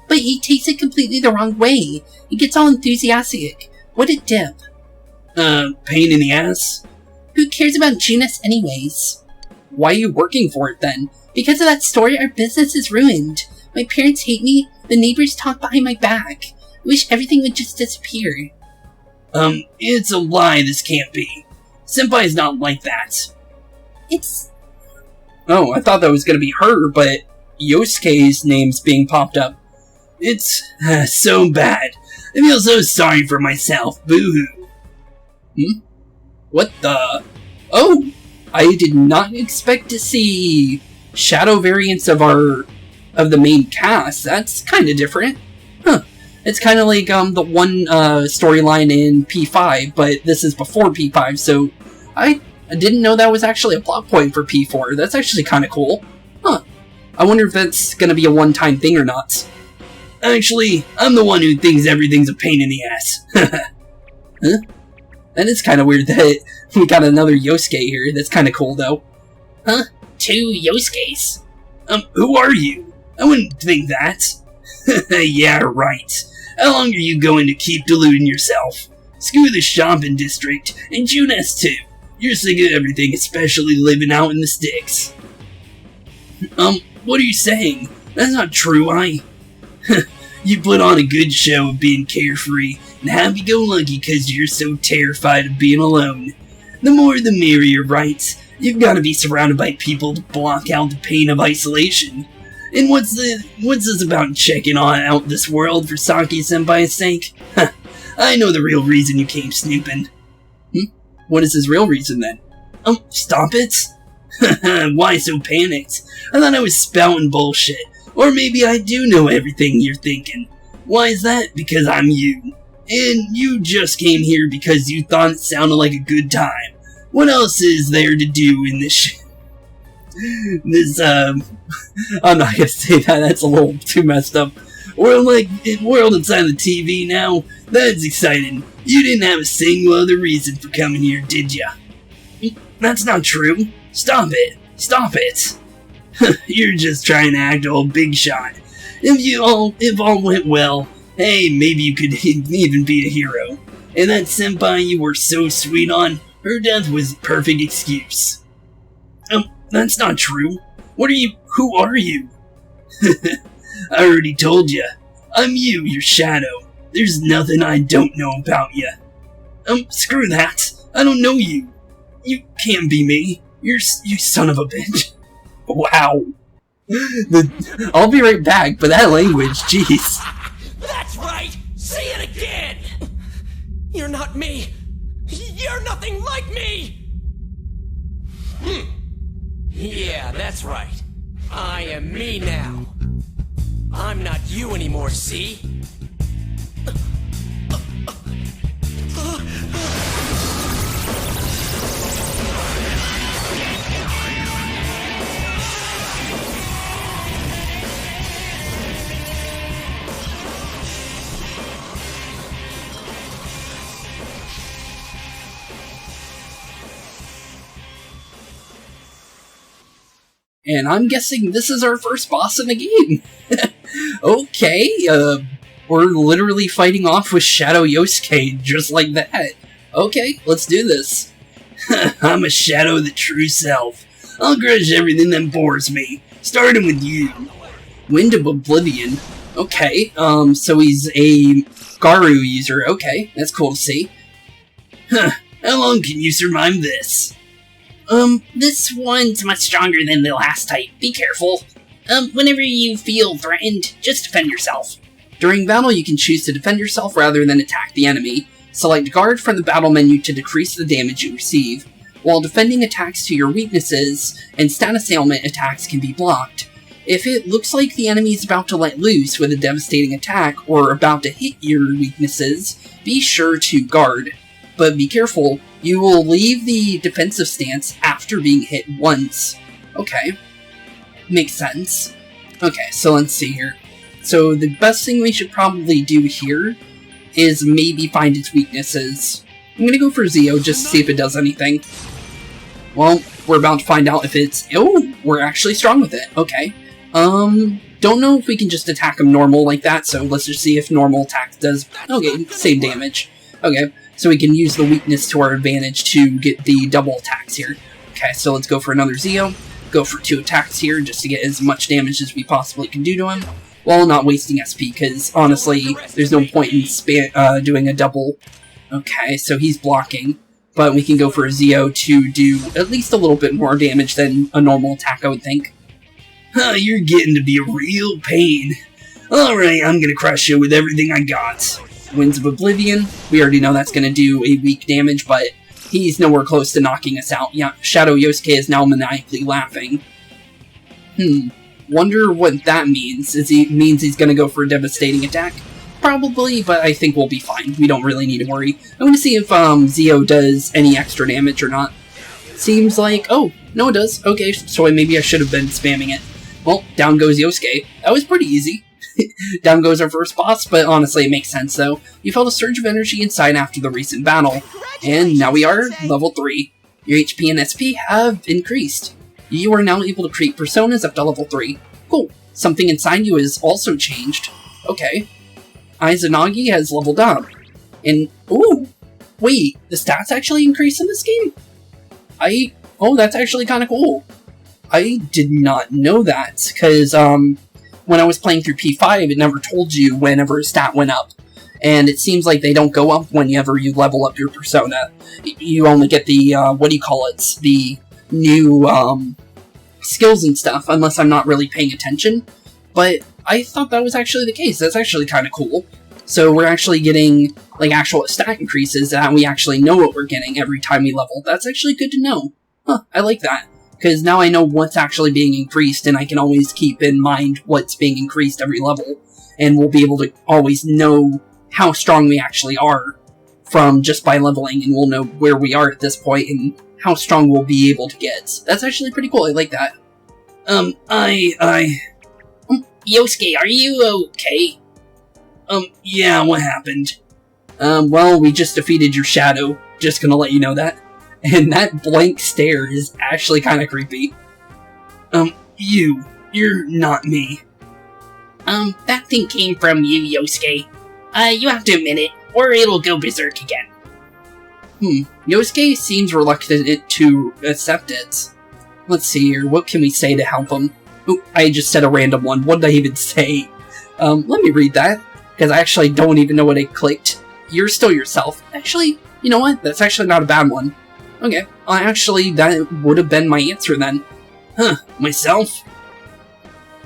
But he takes it completely the wrong way. He gets all enthusiastic. What a dip. Pain in the ass? Who cares about Junis anyways? Why are you working for it then? Because of that story, our business is ruined. My parents hate me, the neighbors talk behind my back. I wish everything would just disappear. It's a lie, this can't be. Senpai's not like that. It's... Oh, I thought that was gonna be her, but Yosuke's name's being popped up. It's so bad. I feel so sorry for myself. Boo-hoo. What the... Oh! I did not expect to see shadow variants of the main cast. That's kind of different. It's kind of like the one storyline in P5, but this is before P5, so I didn't know that was actually a plot point for P4. That's actually kind of cool. I wonder if that's going to be a one-time thing or not. Actually, I'm the one who thinks everything's a pain in the ass. That is kind of weird that we got another Yosuke here. That's kind of cool, though. Huh? 2 Yosuke's? Who are you? I wouldn't think that. Yeah, right. How long are you going to keep deluding yourself? Screw the shopping district, and Junis too. You're sick of everything, especially living out in the sticks. What are you saying? That's not true, You put on a good show of being carefree and happy-go-lucky because you're so terrified of being alone. The more the merrier, right? You've got to be surrounded by people to block out the pain of isolation. And what's this about checking out this world for Saki-senpai's sake? I know the real reason you came snooping. What is his real reason then? Stop it? Why so panicked? I thought I was spouting bullshit. Or maybe I do know everything you're thinking. Why is that? Because I'm you. And you just came here because you thought it sounded like a good time. What else is there to do in this I'm not gonna say that, that's a little too messed up. World inside the TV now? That's exciting. You didn't have a single other reason for coming here, did ya? That's not true. Stop it. Stop it. You're just trying to act all big shot. If all went well, hey, maybe you could even be a hero. And that senpai you were so sweet on, her death was a perfect excuse. That's not true. Who are you? I already told ya. I'm you, your shadow. There's nothing I don't know about ya. Screw that. I don't know you. You can't be me. You son of a bitch. Wow. I'll be right back, but that language, jeez. That's right! Say it again! You're not me! You're nothing like me! Yeah, that's right. I am me now. I'm not you anymore, see? And I'm guessing this is our first boss in the game. Okay, we're literally fighting off with Shadow Yosuke, just like that. Okay, let's do this. I'm a shadow of the true self. I'll grudge everything that bores me, starting with you. Wind of Oblivion. Okay, so he's a Garu user. Okay, that's cool to see. Huh, how long can you survive this? This one's much stronger than the last type. Be careful. Whenever you feel threatened, just defend yourself. During battle, you can choose to defend yourself rather than attack the enemy. Select Guard from the battle menu to decrease the damage you receive. While defending attacks to your weaknesses and status ailment attacks can be blocked. If it looks like the enemy is about to let loose with a devastating attack or about to hit your weaknesses, be sure to guard. But be careful, you will leave the defensive stance after being hit once. Okay. Makes sense. Okay, so let's see here. So the best thing we should probably do here is maybe find its weaknesses. I'm gonna go for Zeo just to see if it does anything. Well, we're about to find out if it's... Oh, we're actually strong with it. Okay. Don't know if we can just attack him normal like that, so let's just see if normal attack does... Okay, same damage. Okay, so we can use the weakness to our advantage to get the double attacks here. Okay, so let's go for another Zeo. Go for 2 attacks here just to get as much damage as we possibly can do to him, while not wasting SP, because honestly, there's no point in doing a double. Okay, so he's blocking, but we can go for a Zeo to do at least a little bit more damage than a normal attack, I would think. Huh, you're getting to be a real pain. Alright, I'm gonna crush you with everything I got. Winds of Oblivion, we already know that's gonna do a weak damage, but he's nowhere close to knocking us out. Yeah, Shadow Yosuke is now maniacally laughing. Wonder what that means. Means he's gonna go for a devastating attack? Probably, but I think we'll be fine. We don't really need to worry. I'm gonna see if Zeo does any extra damage or not. Seems like... Oh, no it does. Okay, so maybe I should have been spamming it. Well, down goes Yosuke. That was pretty easy. Down goes our first boss, but honestly it makes sense though. You felt a surge of energy inside after the recent battle, and now we are level 3. Your HP and SP have increased. You are now able to create personas up to level 3. Cool. Something inside you has also changed. Okay. Izanagi has leveled up. And, ooh! Wait, the stats actually increase in this game? Oh, that's actually kind of cool. I did not know that, because, when I was playing through P5, it never told you whenever a stat went up. And it seems like they don't go up whenever you level up your persona. You only get the, the new, skills and stuff, unless I'm not really paying attention. But I thought that was actually the case. That's actually kind of cool. So we're actually getting, like, actual stat increases that we actually know what we're getting every time we level. That's actually good to know. Huh, I like that. Because now I know what's actually being increased, and I can always keep in mind what's being increased every level. And we'll be able to always know how strong we actually are from just by leveling, and we'll know where we are at this point and how strong we'll be able to get. That's actually pretty cool. I like that. Yosuke, are you okay? Yeah, what happened? Well, we just defeated your shadow. Just gonna let you know that. And that blank stare is actually kind of creepy. You're not me. That thing came from you, Yosuke. You have to admit it, or it'll go berserk again. Yosuke seems reluctant to accept it. Let's see here, what can we say to help him? Ooh, I just said a random one. What did I even say? Let me read that, because I actually don't even know what I clicked. You're still yourself. Actually, you know what? That's actually not a bad one. Okay, actually, that would have been my answer then. Huh, myself?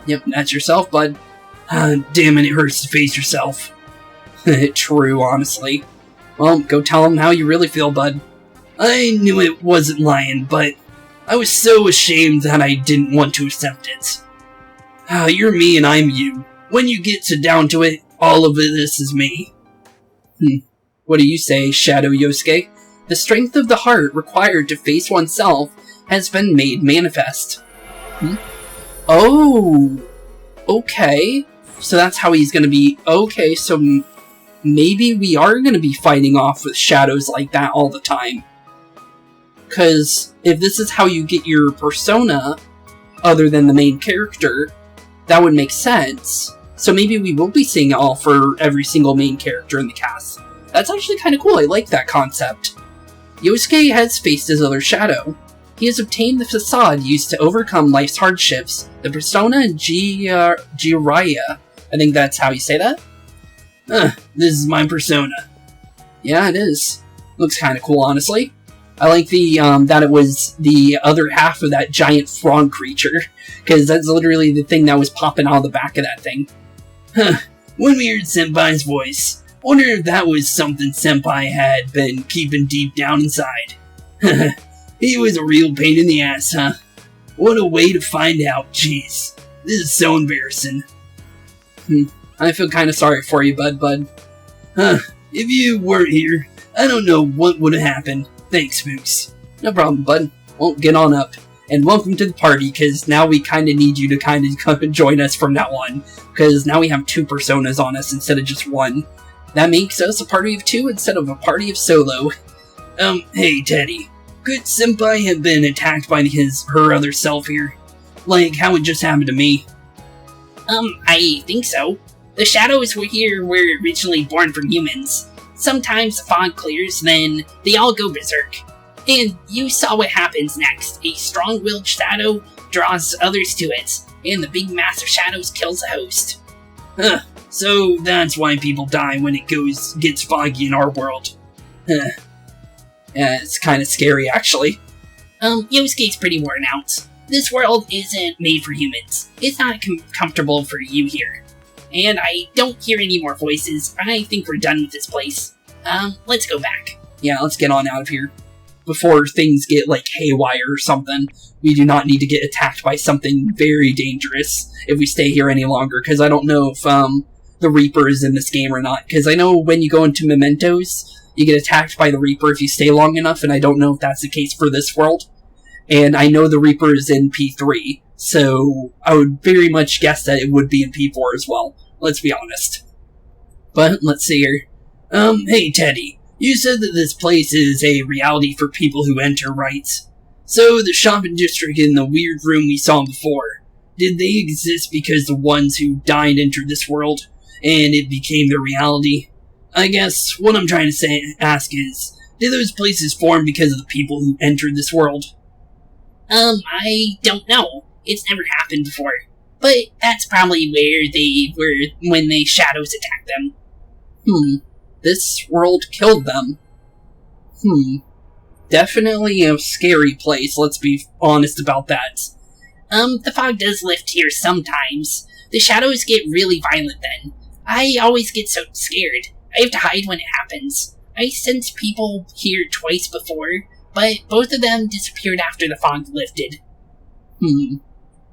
Yep, that's yourself, bud. Damn it hurts to face yourself. True, honestly. Well, go tell him how you really feel, bud. I knew it wasn't lying, but I was so ashamed that I didn't want to accept it. You're me and I'm you. When you get down to it, all of this is me. What do you say, Shadow Yosuke? The strength of the heart required to face oneself has been made manifest. Oh! Okay. So that's how he's gonna be... Okay, so maybe we are gonna be fighting off with shadows like that all the time. Because if this is how you get your persona, other than the main character, that would make sense. So maybe we will be seeing it all for every single main character in the cast. That's actually kind of cool. I like that concept. Yosuke has faced his other shadow. He has obtained the facade used to overcome life's hardships, the persona Jiraiya, I think that's how you say that. This is my persona. Yeah, it is. Looks kind of cool, honestly. I like the, that it was the other half of that giant frog creature, because that's literally the thing that was popping out of the back of that thing. When we heard Senpai's voice, wonder if that was something Senpai had been keeping deep down inside. He was a real pain in the ass, huh? What a way to find out, jeez. This is so embarrassing. I feel kind of sorry for you, bud. If you weren't here, I don't know what would have happened. Thanks, Spooks. No problem, bud. Well, get on up. And welcome to the party, because now we kind of need you to kind of come and join us from now on. Because now we have 2 personas on us instead of just 1. That makes us a party of 2 instead of a party of solo. Hey, Teddy. Could Senpai have been attacked by her other self here? Like how it just happened to me? I think so. The shadows were originally born from humans. Sometimes the fog clears, then they all go berserk. And you saw what happens next. A strong-willed shadow draws others to it, and the big mass of shadows kills the host. So that's why people die when it gets foggy in our world. Yeah, it's kind of scary, actually. Yosuke's pretty worn out. This world isn't made for humans. It's not comfortable for you here. And I don't hear any more voices. I think we're done with this place. Let's go back. Yeah, let's get on out of here. Before things get, like, haywire or something. We do not need to get attacked by something very dangerous if we stay here any longer, because I don't know if, the Reaper is in this game or not. Because I know when you go into Mementos, you get attacked by the Reaper if you stay long enough, and I don't know if that's the case for this world. And I know the Reaper is in P3, so I would very much guess that it would be in P4 as well. Let's be honest. But, let's see here. Hey Teddy, you said that this place is a reality for people who enter, right? So the shopping district in the weird room we saw before, did they exist because the ones who died entered this world, and it became their reality? I guess what I'm trying to ask is, did those places form because of the people who entered this world? I don't know. It's never happened before. But that's probably where they were when the shadows attacked them. This world killed them. Definitely a scary place, let's be honest about that. The fog does lift here sometimes. The shadows get really violent then. I always get so scared. I have to hide when it happens. I sensed people here twice before, but both of them disappeared after the fog lifted.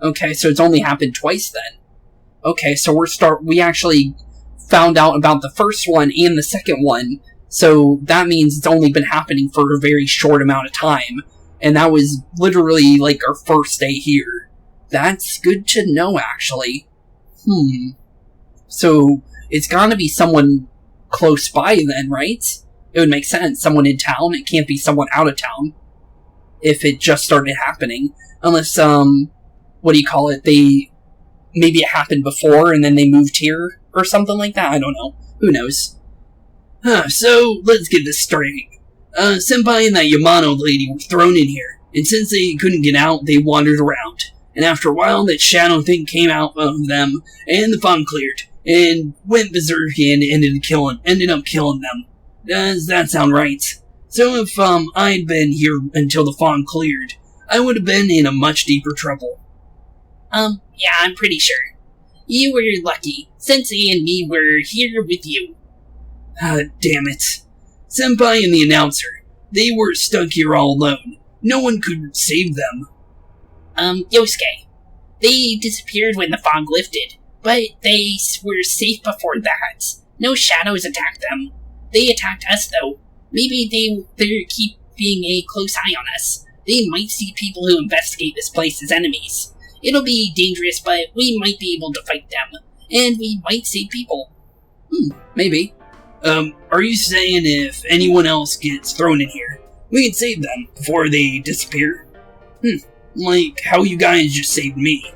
Okay, so it's only happened twice then. Okay, so we actually found out about the first one and the second one, so that means it's only been happening for a very short amount of time, and that was literally like our first day here. That's good to know, actually. So it's gotta be someone close by then, right? It would make sense. Someone in town. It can't be someone out of town. If it just started happening. Unless, what do you call it? Maybe it happened before and then they moved here or something like that. I don't know. Who knows? So, let's get this straight. Senpai and that Yamano lady were thrown in here, and since they couldn't get out, they wandered around. And after a while, that shadow thing came out of them, and the fog cleared, and went berserk and ended up killing them. Does that sound right? So if I'd been here until the fog cleared, I would have been in a much deeper trouble. Yeah, I'm pretty sure. You were lucky. Sensei and me were here with you. Damn it. Senpai and the announcer, they were stuck here all alone. No one could save them. Yosuke. They disappeared when the fog lifted, but they were safe before that. No shadows attacked them. They attacked us, though. Maybe they're keeping a close eye on us. They might see people who investigate this place as enemies. It'll be dangerous, but we might be able to fight them. And we might save people. Maybe. Are you saying if anyone else gets thrown in here, we can save them before they disappear? Like how you guys just saved me.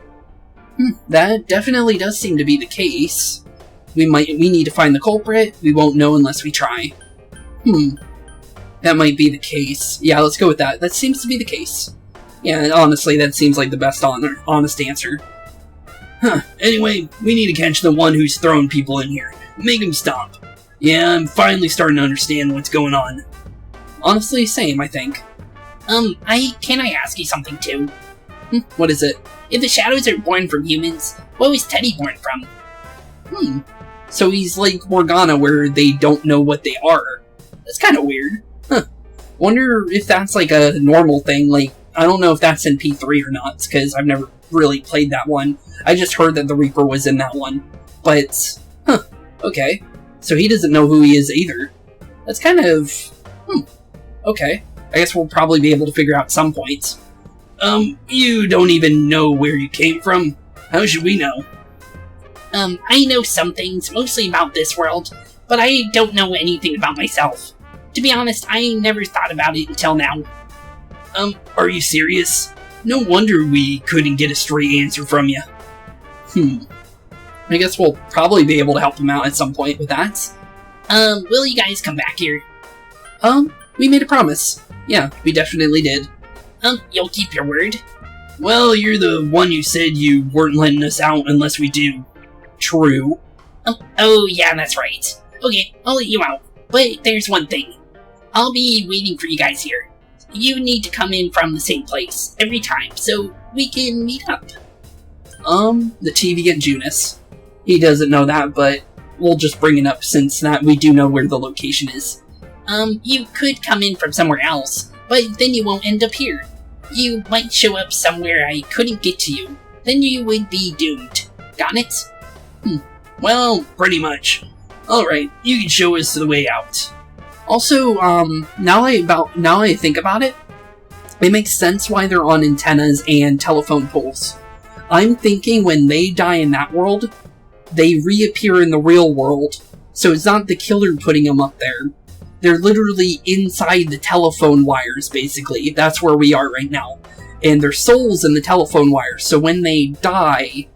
That definitely does seem to be the case. We need to find the culprit. We won't know unless we try. That might be the case. Yeah, let's go with that. That seems to be the case. Yeah, honestly, that seems like the best honest answer. Anyway, we need to catch the one who's throwing people in here. Make him stop. Yeah, I'm finally starting to understand what's going on. Honestly, same, I think. Can I ask you something too? What is it? If the shadows are born from humans, what was Teddy born from? So he's like Morgana, where they don't know what they are. That's kind of weird. Wonder if that's like a normal thing. Like, I don't know if that's in P3 or not, because I've never really played that one. I just heard that the Reaper was in that one. But, okay. So he doesn't know who he is either. That's kind of, okay. I guess we'll probably be able to figure out some points. You don't even know where you came from? How should we know? I know some things, mostly about this world, but I don't know anything about myself. To be honest, I never thought about it until now. Are you serious? No wonder we couldn't get a straight answer from you. I guess we'll probably be able to help him out at some point with that. Will you guys come back here? We made a promise. Yeah, we definitely did. You'll keep your word? Well, you're the one who said you weren't letting us out unless we do. True. Oh, yeah, that's right. Okay, I'll let you out. But there's one thing. I'll be waiting for you guys here. You need to come in from the same place every time, so we can meet up. The TV and Junus. He doesn't know that, but we'll just bring it up since that we do know where the location is. You could come in from somewhere else, but then you won't end up here. You might show up somewhere I couldn't get to you. Then you would be doomed. Got it? Well, pretty much. Alright, you can show us the way out. Also, now I think about it, it makes sense why they're on antennas and telephone poles. I'm thinking when they die in that world, they reappear in the real world. So it's not the killer putting them up there. They're literally inside the telephone wires, basically. That's where we are right now. And their soul's in the telephone wires. So when they die,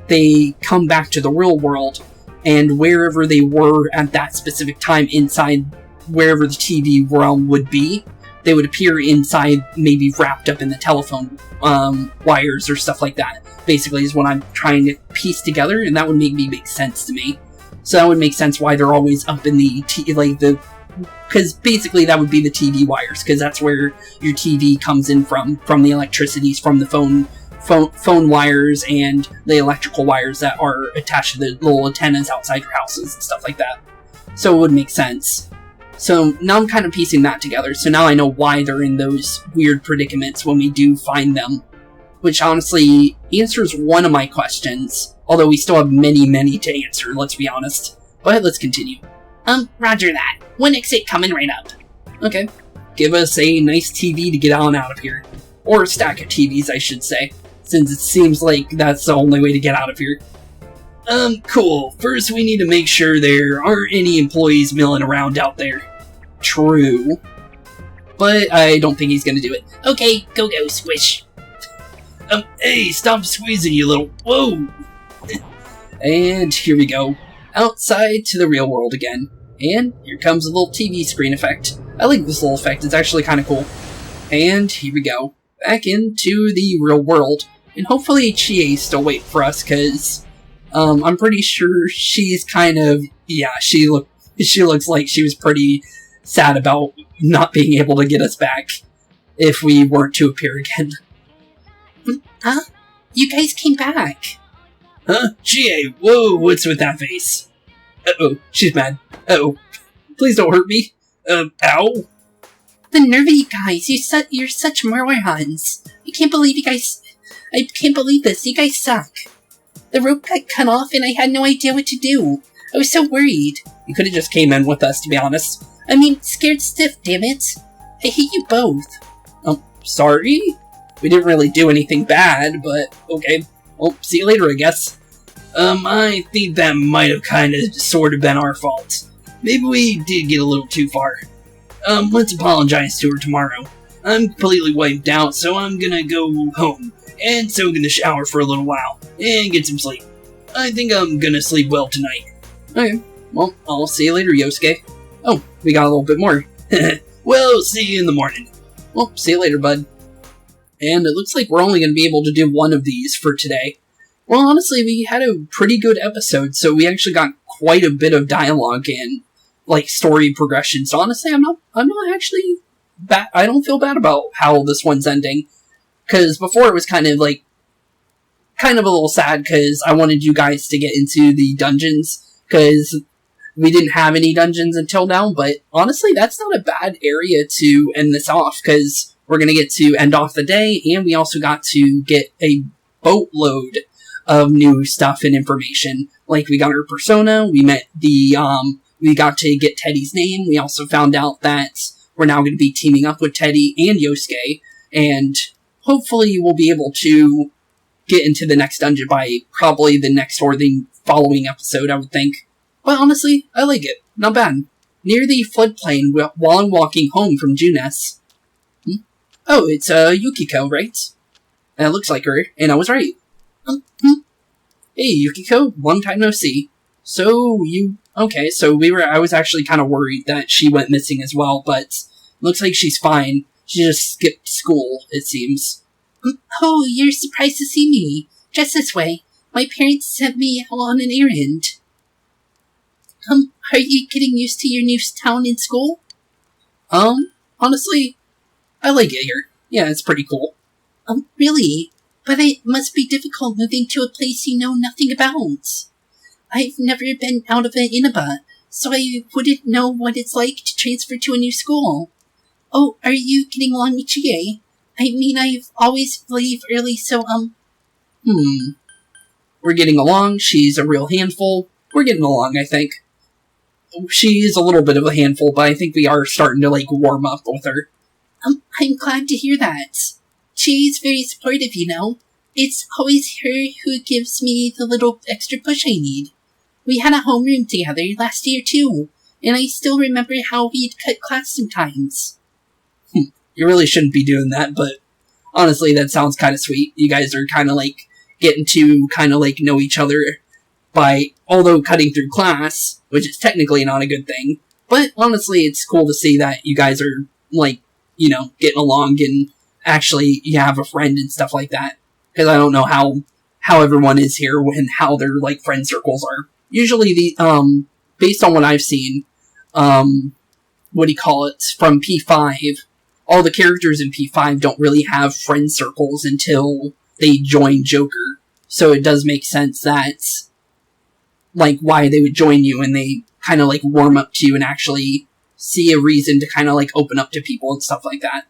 they come back to the real world. And wherever they were at that specific time inside wherever the TV realm would be, they would appear inside, maybe wrapped up in the telephone wires or stuff like that. Basically is what I'm trying to piece together, and that would make sense to me. So that would make sense why they're always up in the because basically that would be the TV wires, because that's where your TV comes in from the electricities from the phone wires and the electrical wires that are attached to the little antennas outside your houses and stuff like that. So it would make sense. So now I'm kind of piecing that together, so now I know why they're in those weird predicaments when we do find them. Which honestly answers one of my questions, although we still have many to answer, let's be honest. But let's continue. Roger that. One exit coming right up. Okay. Give us a nice TV to get on out of here. Or a stack of TVs, I should say, since it seems like that's the only way to get out of here. Cool. First we need to make sure there aren't any employees milling around out there. True. But I don't think he's gonna do it. Okay, go, Squish. Hey, stop squeezing, you little... Whoa! And here we go. Outside to the real world again. And here comes a little TV screen effect. I like this little effect, it's actually kind of cool. And here we go. Back into the real world. And hopefully Chie's still waiting for us, because I'm pretty sure she's kind of... Yeah, she looks like she was pretty sad about not being able to get us back if we weren't to appear again. Huh? You guys came back. Huh? Chie, whoa, what's with that face? Uh-oh, she's mad. Uh-oh. Please don't hurt me. Ow. The nerve of you guys, you're such morons. I can't believe this, you guys suck. The rope got cut off and I had no idea what to do. I was so worried. You could've just came in with us, to be honest. I mean, scared stiff, damn it. I hate you both. Sorry? We didn't really do anything bad, but okay. Well, see you later, I guess. I think that might have sort of been our fault. Maybe we did get a little too far. Let's apologize to her tomorrow. I'm completely wiped out, so I'm gonna go home, and soak in the shower for a little while, and get some sleep. I think I'm gonna sleep well tonight. Okay, well, I'll see you later, Yosuke. Oh, we got a little bit more. Well, see you in the morning. Well, see you later, bud. And it looks like we're only going to be able to do one of these for today. Well, honestly, we had a pretty good episode, so we actually got quite a bit of dialogue and, like, story progression. So honestly, I'm not actually bad. I don't feel bad about how this one's ending. Because before it was kind of a little sad, because I wanted you guys to get into the dungeons, because we didn't have any dungeons until now, but honestly, that's not a bad area to end this off, because we're going to get to end off the day, and we also got to get a boatload of new stuff and information. Like, we got our persona, we met we got to get Teddy's name, we also found out that we're now going to be teaming up with Teddy and Yosuke, and hopefully we'll be able to get into the next dungeon by probably the next or the following episode, I would think. But honestly, I like it. Not bad. Near the floodplain while I'm walking home from Junes. Oh, it's Yukiko, right? That looks like her, and I was right. Hey, Yukiko, long time no see. So, okay, so I was actually kind of worried that she went missing as well, but looks like she's fine. She just skipped school, it seems. Oh, you're surprised to see me. Just this way. My parents sent me out on an errand. Are you getting used to your new town in school? Honestly, I like it here. Yeah, it's pretty cool. Really? But it must be difficult moving to a place you know nothing about. I've never been out of Inaba, so I wouldn't know what it's like to transfer to a new school. Oh, are you getting along with Chie? I mean, I've always leave early, so, We're getting along, she's a real handful. We're getting along, I think. She is a little bit of a handful, but I think we are starting to, warm up with her. I'm glad to hear that. Chie's very supportive, you know. It's always her who gives me the little extra push I need. We had a homeroom together last year, too, and I still remember how we'd cut class sometimes. You really shouldn't be doing that, but honestly, that sounds kind of sweet. You guys are kind of getting to know each other by, although cutting through class, which is technically not a good thing, but honestly, it's cool to see that you guys are, getting along and actually you have a friend and stuff like that. Because I don't know how everyone is here and how their, friend circles are. Usually, based on what I've seen, from P5, all the characters in P5 don't really have friend circles until they join Joker. So it does make sense that, why they would join you and they kind of, warm up to you and actually see a reason to kind of, open up to people and stuff like that.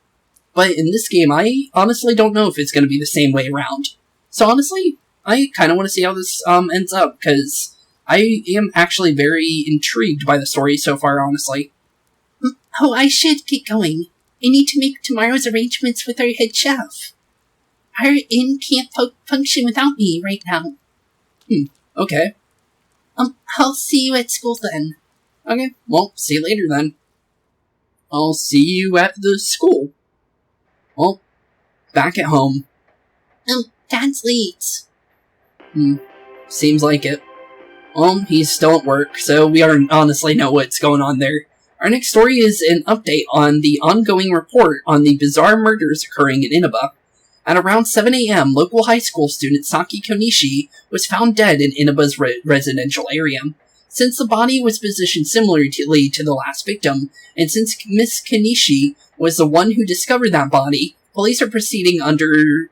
But in this game, I honestly don't know if it's going to be the same way around. So honestly, I kind of want to see how this ends up, because I am actually very intrigued by the story so far, honestly. Oh, I should get going. I need to make tomorrow's arrangements with our head chef. Our inn can't function without me right now. Okay. I'll see you at school then. Okay, well, see you later then. I'll see you at the school. Well, back at home. Dad's late. Seems like it. Well, he's still at work, so we honestly know what's going on there. Our next story is an update on the ongoing report on the bizarre murders occurring in Inaba. At around 7 a.m., local high school student Saki Konishi was found dead in Inaba's residential area. Since the body was positioned similarly to the last victim, and since Miss Konishi was the one who discovered that body, police are proceeding under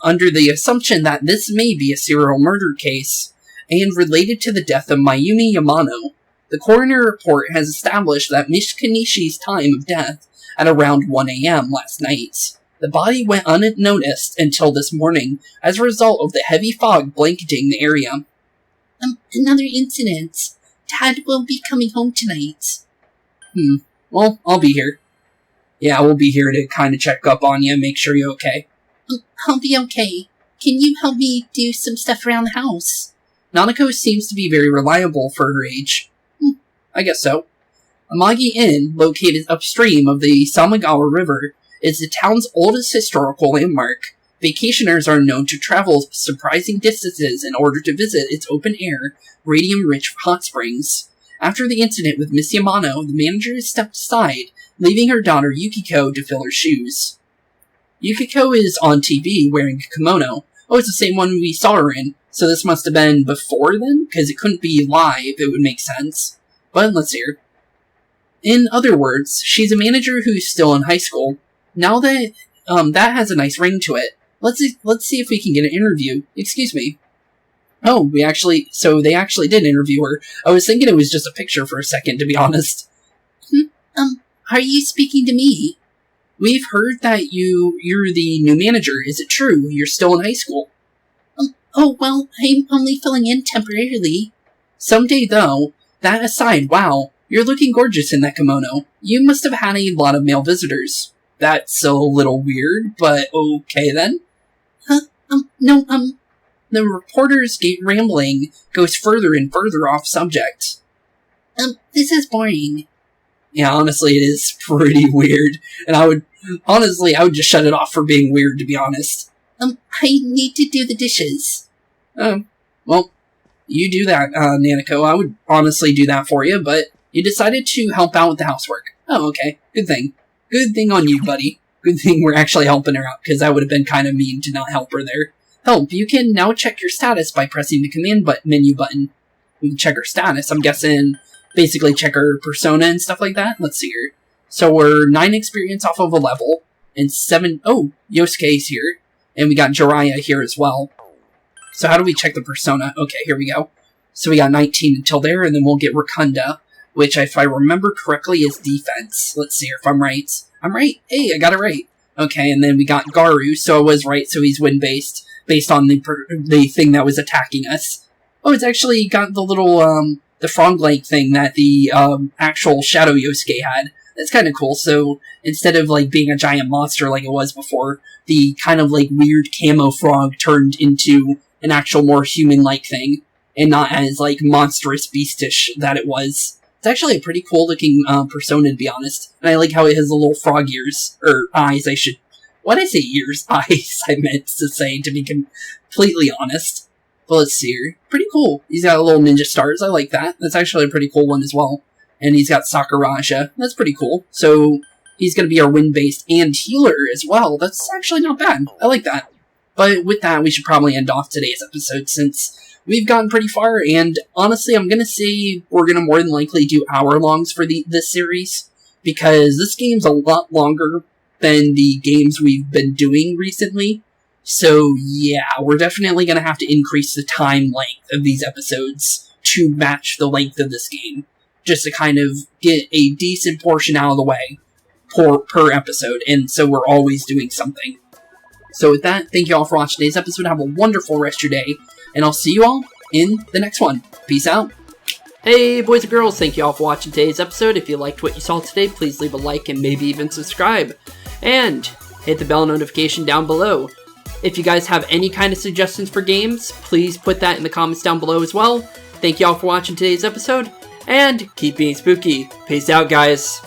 the assumption that this may be a serial murder case, and related to the death of Mayumi Yamano. The coroner report has established that Miss Kanishi's time of death at around 1 a.m. last night. The body went unnoticed until this morning as a result of the heavy fog blanketing the area. Another incident. Dad will be coming home tonight. Well, I'll be here. Yeah, we'll be here to kind of check up on you and make sure you're okay. I'll be okay. Can you help me do some stuff around the house? Nanako seems to be very reliable for her age. I guess so. Amagi Inn, located upstream of the Samagawa River, is the town's oldest historical landmark. Vacationers are known to travel surprising distances in order to visit its open-air, radium-rich hot springs. After the incident with Miss Yamano, the manager has stepped aside, leaving her daughter Yukiko to fill her shoes. Yukiko is on TV wearing a kimono. Oh, it's the same one we saw her in. So this must have been before then, because it couldn't be live, it would make sense. But let's hear. In other words, she's a manager who's still in high school. Now that, that has a nice ring to it. Let's see if we can get an interview. Excuse me. Oh, they actually did interview her. I was thinking it was just a picture for a second, to be honest. Are you speaking to me? We've heard that you're the new manager. Is it true? You're still in high school. Oh, well, I'm only filling in temporarily. Someday, though, that aside, wow, you're looking gorgeous in that kimono. You must have had a lot of male visitors. That's a little weird, but okay then. No, The reporter's rambling goes further and further off subject. This is boring. Yeah, honestly, it is pretty weird. And I would just shut it off for being weird, to be honest. I need to do the dishes. Well, you do that, Nanako. I would honestly do that for you, but you decided to help out with the housework. Oh, okay. Good thing. Good thing on you, buddy. Good thing we're actually helping her out, because that would have been kind of mean to not help her there. Help, you can now check your status by pressing the command menu button. We can check her status. I'm guessing basically check her persona and stuff like that. Let's see here. So we're 9 experience off of a level, and 7... Oh, Yosuke's here. And we got Jiraiya here as well. So how do we check the persona? Okay, here we go. So we got 19 until there, and then we'll get Rakunda, which, if I remember correctly, is defense. Let's see here if I'm right. I'm right. Hey, I got it right. Okay, and then we got Garu, so I was right, so he's win-based, based on the thing that was attacking us. Oh, it's actually got the little, the frog-like thing that the, actual Shadow Yosuke had. That's kind of cool, so instead of, like, being a giant monster like it was before, the kind of, like, weird camo frog turned into an actual more human-like thing, and not as, like, monstrous beastish that it was. It's actually a pretty cool-looking, persona, to be honest, and I like how it has the little frog ears, or eyes, Why did I say ears? Eyes, I meant to say, to be completely honest. But let's see here. Pretty cool. He's got little ninja stars, I like that. That's actually a pretty cool one as well. And he's got Sakuraja. That's pretty cool. So, he's going to be our wind-based and healer as well. That's actually not bad. I like that. But with that, we should probably end off today's episode since we've gotten pretty far. And honestly, I'm going to say we're going to more than likely do hour-longs for this series. Because this game's a lot longer than the games we've been doing recently. So yeah, we're definitely going to have to increase the time length of these episodes to match the length of this game. Just to kind of get a decent portion out of the way per episode, and so we're always doing something. So with that, thank you all for watching today's episode. Have a wonderful rest of your day, and I'll see you all in the next one. Peace out. Hey boys and girls, thank you all for watching today's episode. If you liked what you saw today, please leave a like and maybe even subscribe. And hit the bell notification down below. If you guys have any kind of suggestions for games, please put that in the comments down below as well. Thank you all for watching today's episode. And keep being spooky. Peace out, guys.